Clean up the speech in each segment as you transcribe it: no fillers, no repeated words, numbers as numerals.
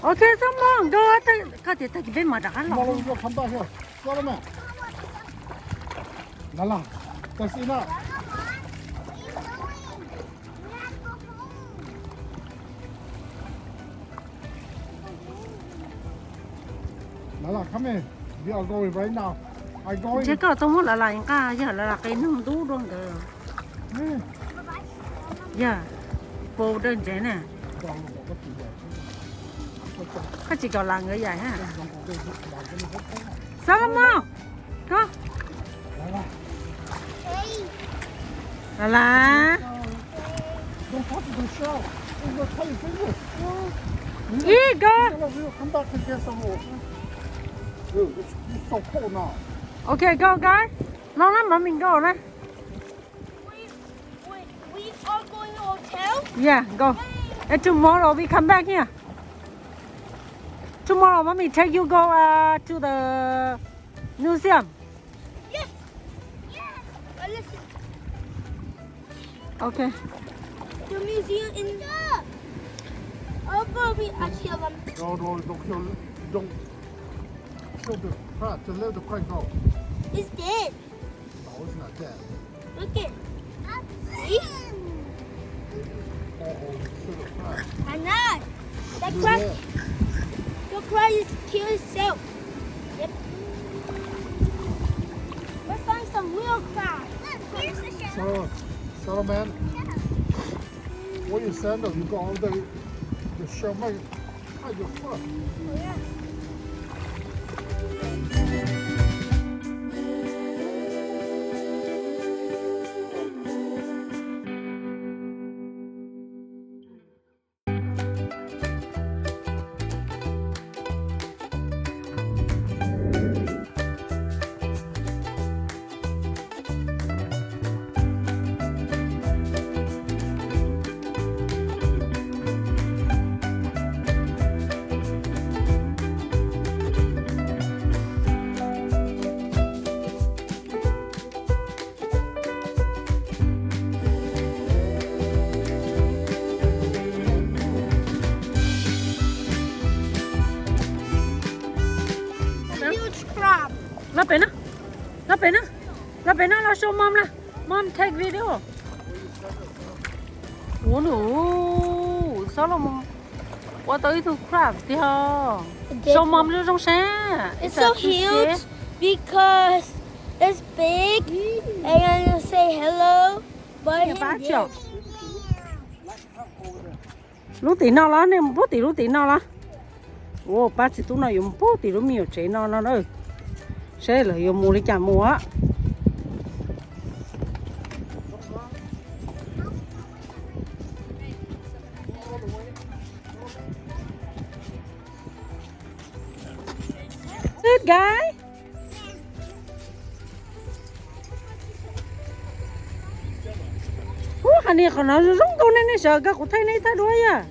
OK，什么？他得别马扎了。马龙要看大小，说了没？来了，在谁那？来了，come in. We are going right now. I going. Chứ có tông là lại cả giờ là cái nung đủ luôn rồi. Dạ. Bộ đơn giản nè. Có chỉ còn là người dài ha. Sao không mau? Có. Là. Don't touch the shell. It's going to cut your fingers. Ý go. Come back and get some more. Dude, it's so cold now. Okay, go guys. Lâu lắm mà mình go đấy. We are going to hotel? Yeah, go. And tomorrow we come back here. Tomorrow, mommy take you go to the museum. Yes. Yes. Listen. Okay. The museum in the. Oh, Bobby, I kill them. No, don't kill the crab. Just let the crab go. It's dead. No, it's not dead. Look it. See? Kill the crab. I'm not. That crab. The crab is kill itself. Yep. Let's find some real crab. Here's the shell. So man, when you sandal, you go all the shell might cut your foot. Oh, yeah. Huge crab. Nó bên nó là show mom là. Mom take video. Ủa nụ, sao là mom? Qua tới thu crab đi hả? Show mom lưu trong xe. It's so huge because it's big and you say hello. But Bác chồng. Lúc tí nào lá nè, lúc tí nào lá. Ồ, bác chỉ tụi nó dùng bố tí lúc miêu chế nó nữa. Sẽ là dùng mua đi chả mua á. Good guy. Anh này còn nó giống con này sợ các cô thấy này ta đuôi à.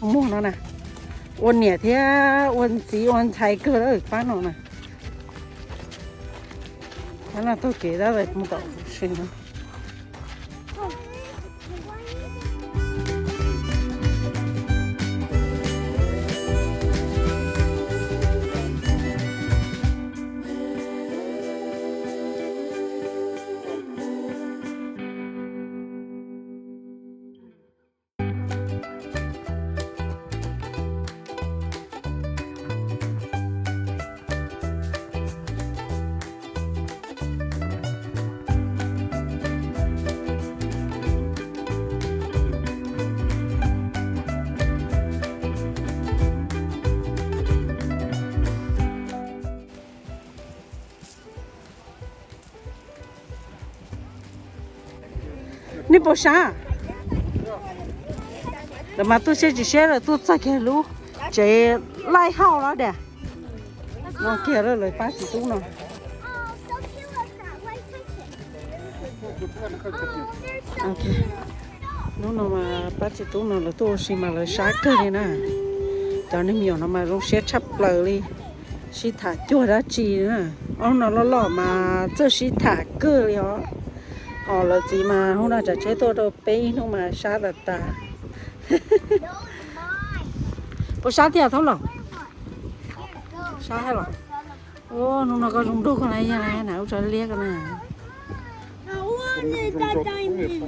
Không mua nó nè. Ôn nhẹ thế ôn chỉ ôn chạy cơ đó bán nó nè. Thế là tôi kể ra rồi không có chuyện nữa. Nè bố sa. Rồi mà tôi sẽ chỉ xe rồi tôi chạy cái lú, chạy lại hao đó đẻ. Nó kia rồi lấy bác chỉ tú nó. Ok. Nó mà bác chỉ tú nó là tôi xin mà lấy sát cơ này nè. Cho nên nhiều nó mà nó sẽ chấp lời đi. Sĩ thả chua ra chi nữa. Ông nó lo mà cho sĩ thả cơ đi đó. Họ là gì mà hôm nay chả chế tôi đâu bé nó mà sát là ta. bố sao thì thấu lòng Go. sao hay lòng ô nó có rung đúc này nha này nào cho liếc cái này I wanted that diamond.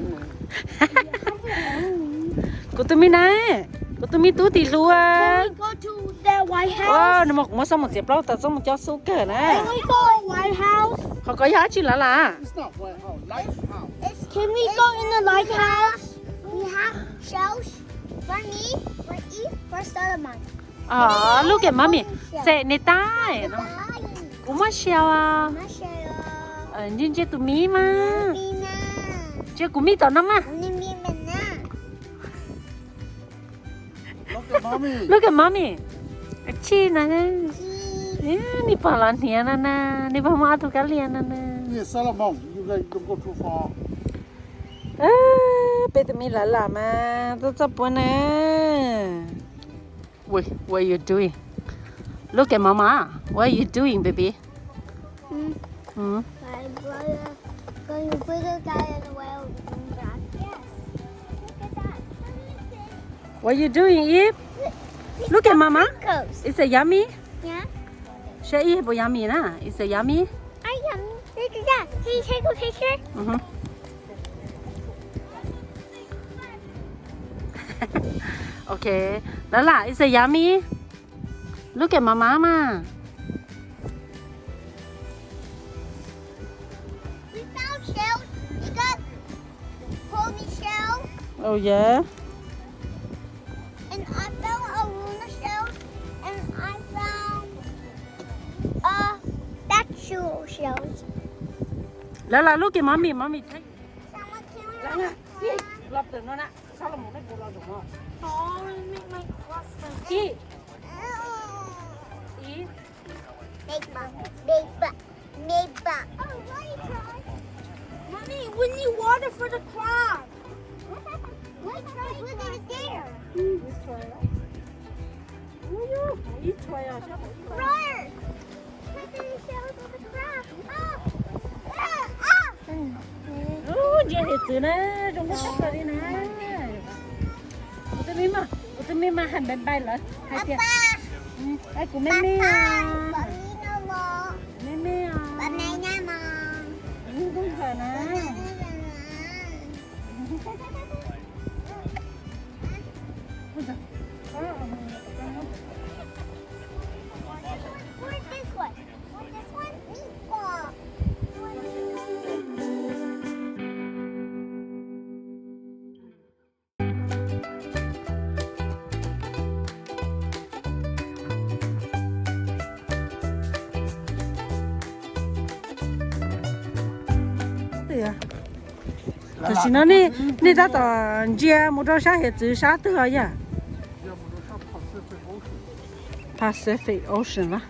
cô tụi mình này cô tụi mình tú thì luôn Can we go to the White House? ô nó một xong một dịp lâu ta xong một cho số cờ này Can we go to White House? họ có giá trị là It's not White House. Lighthouse. Can we go in the lighthouse? We have shells for me, for Eve, for Solomon. lúc cái mami sẽ nè tai nó cũng mất xeo à nhưng chứ tụi mi mà chứ cũng mi tao nó mà Look at mommy. lúc cái mami chi nè nè bảo là nè nè nè nè bảo mà tụi cái liền nè Yeah, Solomon, you guys don't go too far. bây tụi mi lại làm mà tôi sắp bữa nè wait what are you doing look at mama what are you doing baby My brother going to put a guy in the well. Yes. Look at that. what are you doing Eve look at mama Goes. it's a yummy Yeah. sẽ Eve bộ yummy nè it's a yummy I am. Look at that. Can you take a picture? Okay, đó là it's a yummy. Look at mama ma. We found shells. We got pony shells. Oh yeah. And I found a Luna shell. And I found actual shells. Đó là look at mommy, mommy thấy. Someone Đó came nè. around. Lọc từ nó nè. Sao là một cái bộ lọc được không? Oh, I make my cross. Ý. Ý. Big bump. Big bump. Big bump. Oh, right, try. Mommy, we need water for the crab. Let's try it there. Ít thôi à. Roar! Put the shells of the crab. Chị thì từ nè, trong cái sắp rồi đi nè. Tụi mình mà hành bên bay lỡ. Hai tiền. Hai của mẹ mẹ à. Mẹ mẹ à. Đúng rồi nè. Where's this one? Where's this one? Oh. Thì xin nó nè, nè đã tao chia một trâu sát hết chữ sát từ rồi à? Pacific Ocean là.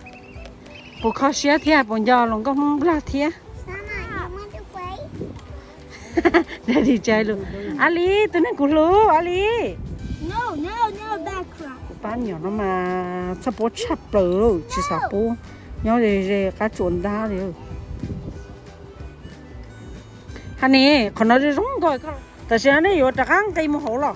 Bộ khó xé thì bọn giờ lòng có không là thiệt. Sana, you want to play? Để đi chơi luôn. Ali, tụi nó cũng lú, Ali. No, that crab. Bán nhỏ nó mà sắp bố chắp rồi, chỉ sắp bố. Nhỏ để cá chuồn đá rồi. Hà nè, còn nó đi rung rồi. Tại sao nó yếu trạc ăn cây mà hổ lọ.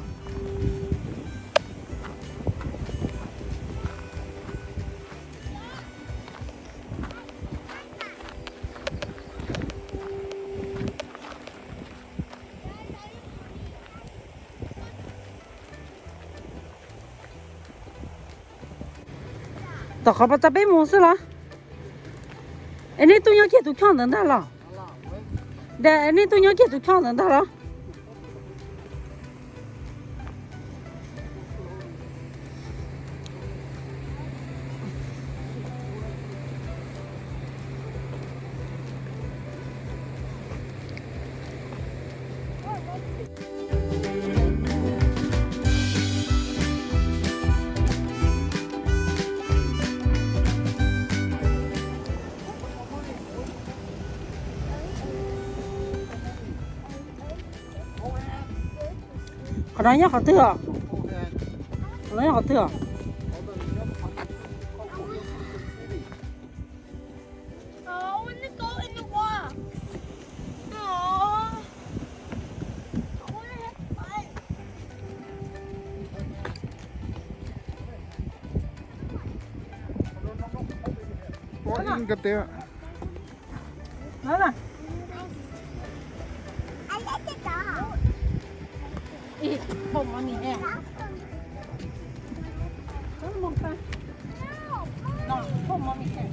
Tao khó bắt bé mua xí lọ. Anh ấy tôi nhớ kia tôi khăn đến đó lọ. Để anh ấy tôi nhớ kia tôi khăn đến đó lọ. Còn nói nhá, họ thừa. Còn nói nhá, họ thừa. Oh, when to go in the water. Oh. I want to have fun. Inga there. Đó nè. I like the dog. Ý, không mà mình em. Đó là một ta. Nó, không mà mình em.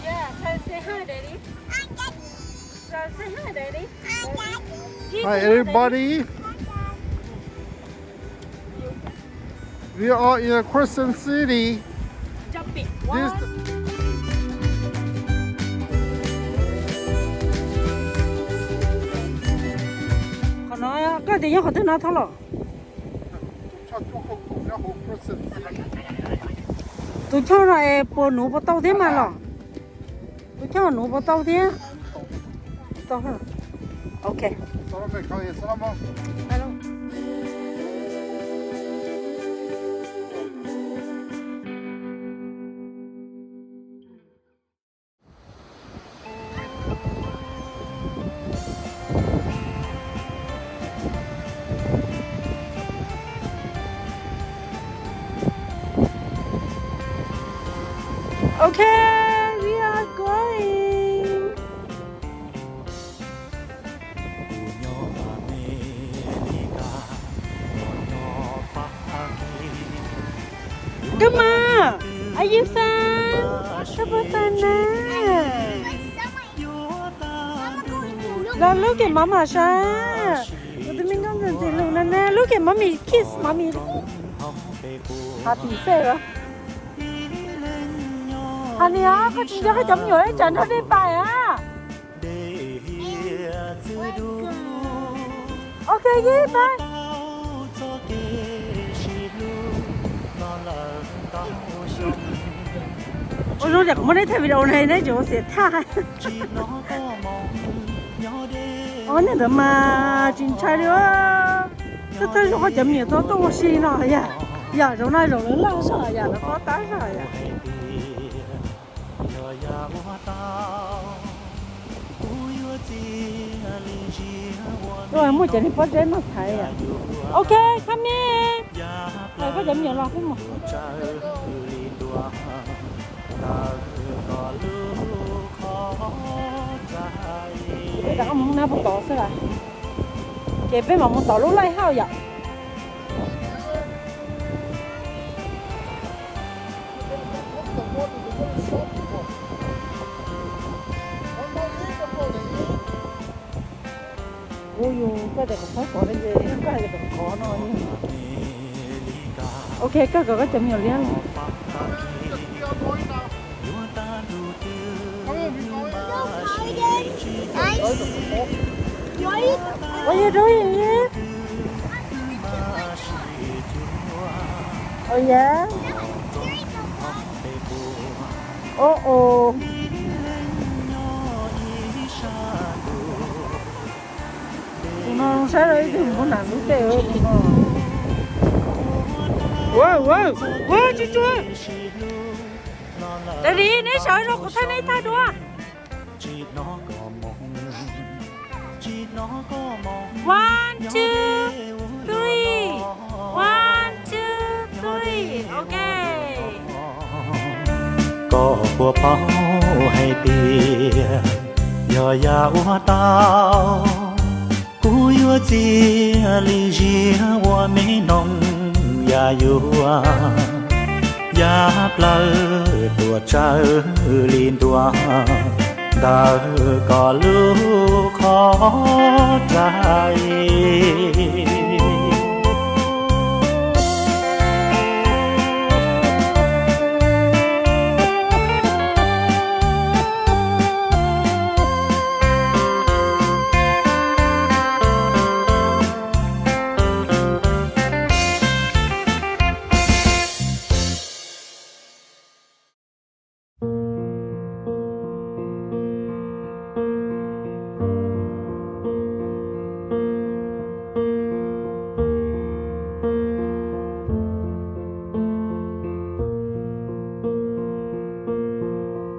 Yeah, say hi, Daddy. Say hi, Daddy. Hi everybody. We are in Crescent City. Jumping. This Họ nói cái gì họ tới nói thôi rồi. Crescent City. Tôi cho lại bộ nụ bộ tàu thế mà lọ. Tôi cho nụ bộ tàu thế. Tàu hả? Ok. Salam alaikum. Salam alaikum. Hello. Okay, we are going. Come on, are you fan? Apa sana? Now look at Mama Sha. What do you mean? Look at Mommy. Kiss Mommy. Happy Sarah. Honey, có chuyện cho cái chấm nhựa trận thôi đi bài à. Ok gì bye. Ôi rồi cũng mới thấy video này đấy chỗ sẽ tha. Ôi này đó mà chính trai nữa. Tôi thấy có chấm nhựa tôi xin rồi ya. Ya chỗ này rồi lớn lâu rồi ya nó có tái rồi ya. Rồi mua chuyện đi bắt đến nó thấy à. Ok, come here. Rồi có chấm nhiều lọ không mà. Bây giờ ông nào bắt tỏ sao à? Cái bên mà muốn tỏ lúc lại hao vậy. Ôi dồi, cái này cũng phải có cái gì, cái này cũng có nó như ok, các cậu có chấm nhiều liên What are you doing here? Oh yeah? Oh. Nó sẽ lấy thì có nặng đúng tệ hơn. Wow, chú. Để đi, nếu sợ rồi có thấy thay đùa. One, two, three. Ok. Có của bao hay tiền, giờ ya ua tao. Cú yêu chi li ji wa mi nong ya yua ya pla tua cha lin tua da có lu khó trai.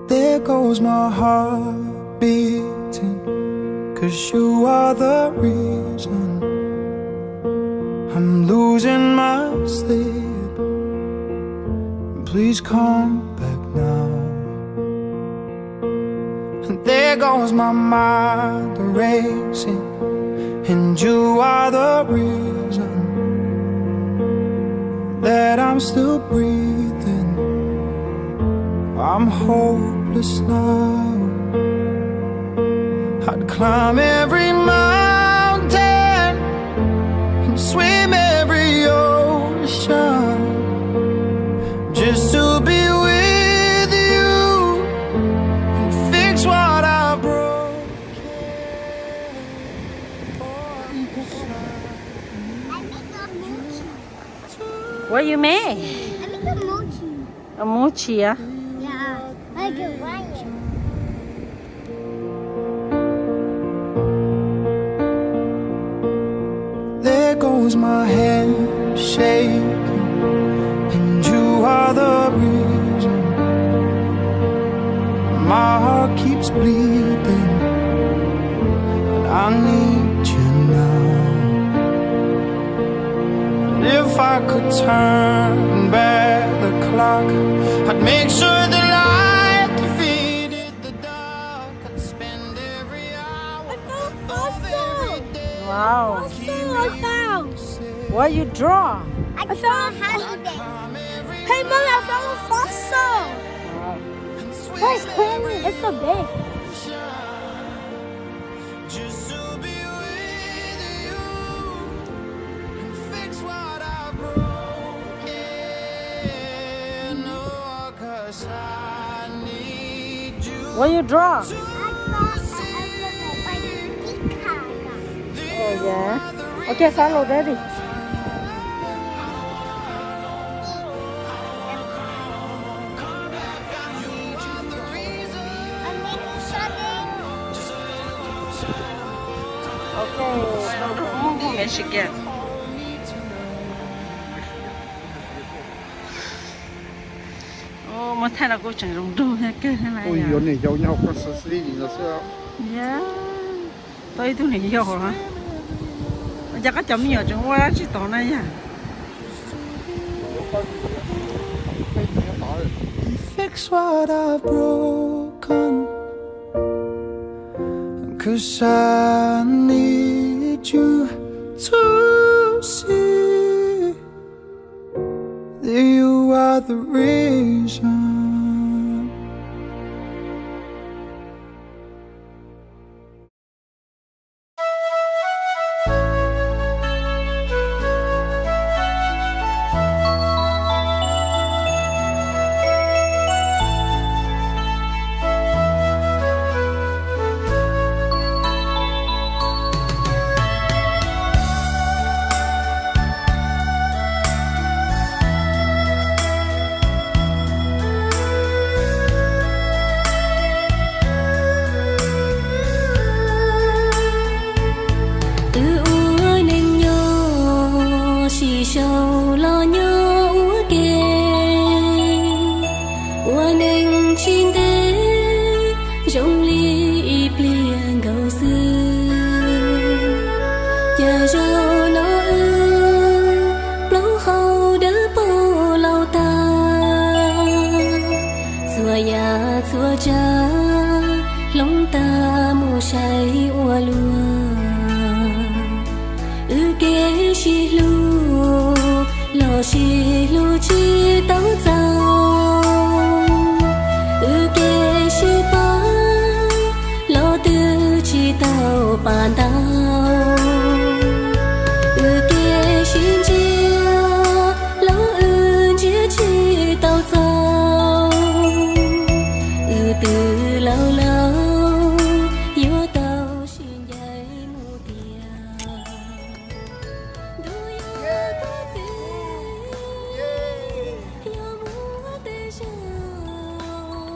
There goes my heart beating, 'cause you are the reason I'm losing my sleep. Please come back now. And there goes my mind racing, and you are the reason that I'm still breathing. I'm hopeless now. I'd climb every mountain and swim every ocean just to be with you and fix what I broke. I make a mochi. What you make? I make a mochi. A mochi, yeah? Yeah, like a lion. There goes my hand shaking, and you are the reason my heart keeps bleeding, and I need you now. And if I could turn back the clock, I'd make sure the light defeated the dark. I'd spend every hour of every day. Wow. I found. What you draw? I found a happy day. Hey, Mommy, I found a fossil. Where's Henry? It's so big. Just to be with you and fix what I broken. Oh, 'cause I need you. What you draw? I found a Oh, yeah. Okay, follow daddy. Okay, Michigan. Oh, mà thay là cô chẳng rung đu hết cái này. Ôi,有你摇摇快死死你了是啊。 Yeah. Tôi này nhiều hả? Giờ có chấm nhiều chúng qua chỉ tao này nha. Fix what I've broken, 'cause I need you to see that you are the reason.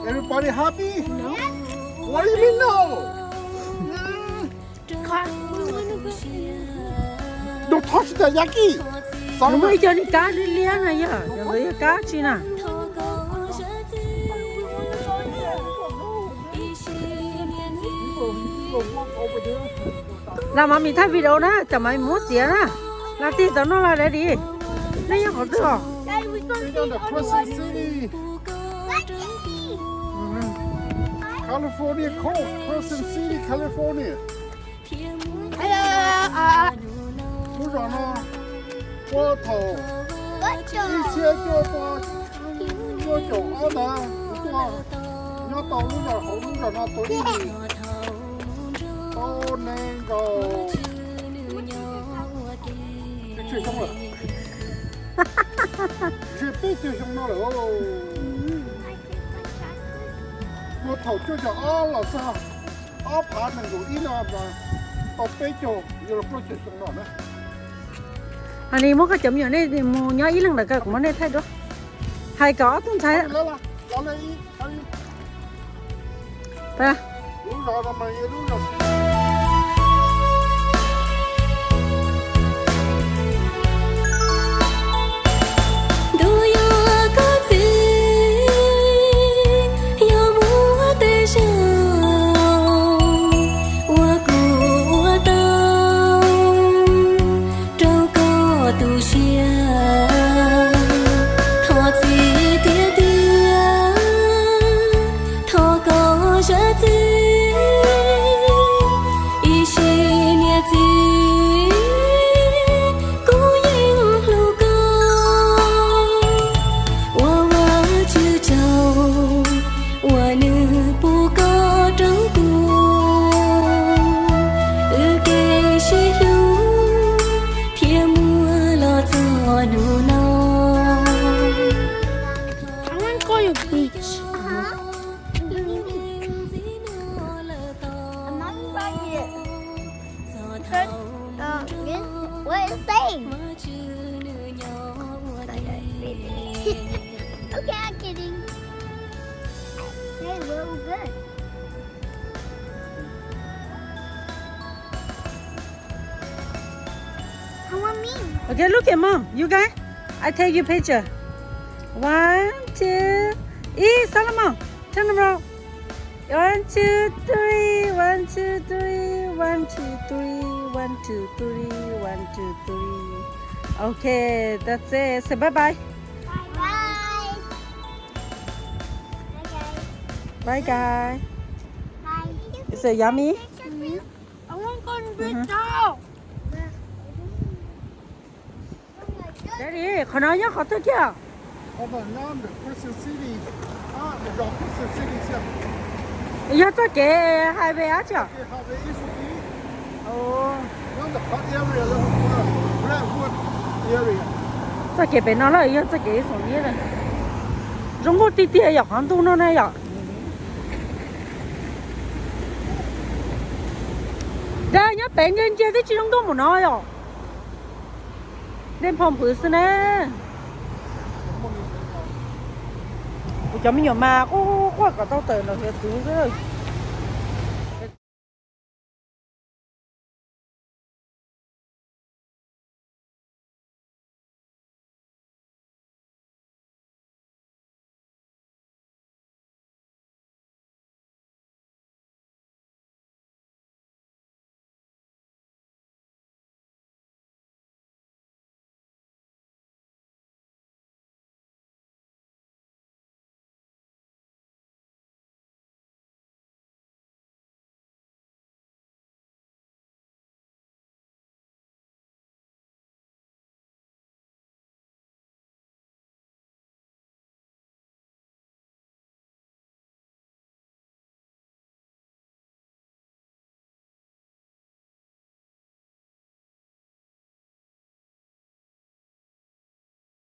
Everybody happy? No. What do you mean no? Don't touch the yaki. Nó mới cho đi cá đi lia này nhá. Giờ lấy cá chi nè. Làm mà mình thay video đó, chả mày muốn gì đó. là tí tao nó là để đi lấy nhau họ được Daddy, we're going Down to to see Crescent City, California coast. Crescent City, California. Hello. Lúc đó nó qua thầu đi xe cho qua chỗ ở đó qua nó tàu lúc đó họ lúc đó nó tối đi tàu nên cầu cái chuyện xong rồi chuyện biết chuyện xong nó rồi nó thầu cho ở là sao ở phá nên rồi ít là tàu biết cho giờ là chuyện xong rồi nữa anh đi mua cái chấm nhỏ này thì mua nhỏ ít lần là cái của nó này thay đó hay có tôi thấy á ta What is saying? Okay, I'm kidding. Hey, we're all good. I want me. okay look at mom you guys I take you picture 1 2 Solomon turn around 1 2 3 1 2 3 1 2 3 1 2 3 1 2 3 okay that's it say bye bye Bye. bye guys Bye. is it yummy I want to go to the dog. daddy khó nói nhá khó thôi kia Ở đó nam được Crescent City được đọc Crescent City xem giờ tôi kể hai bé á chứ cái hai cái ít đi ồ nó được hot area rồi Blackwood area tôi kể bé nó là giờ tôi kể sốนี้เลย中国地铁有航都那那有đây nhá bé nhân chơi tới chỉ trong đó một nói rồi nên phòng phứ xin nè cho mình nhiều mà có cả tao tờ nó thiệt thứ rồi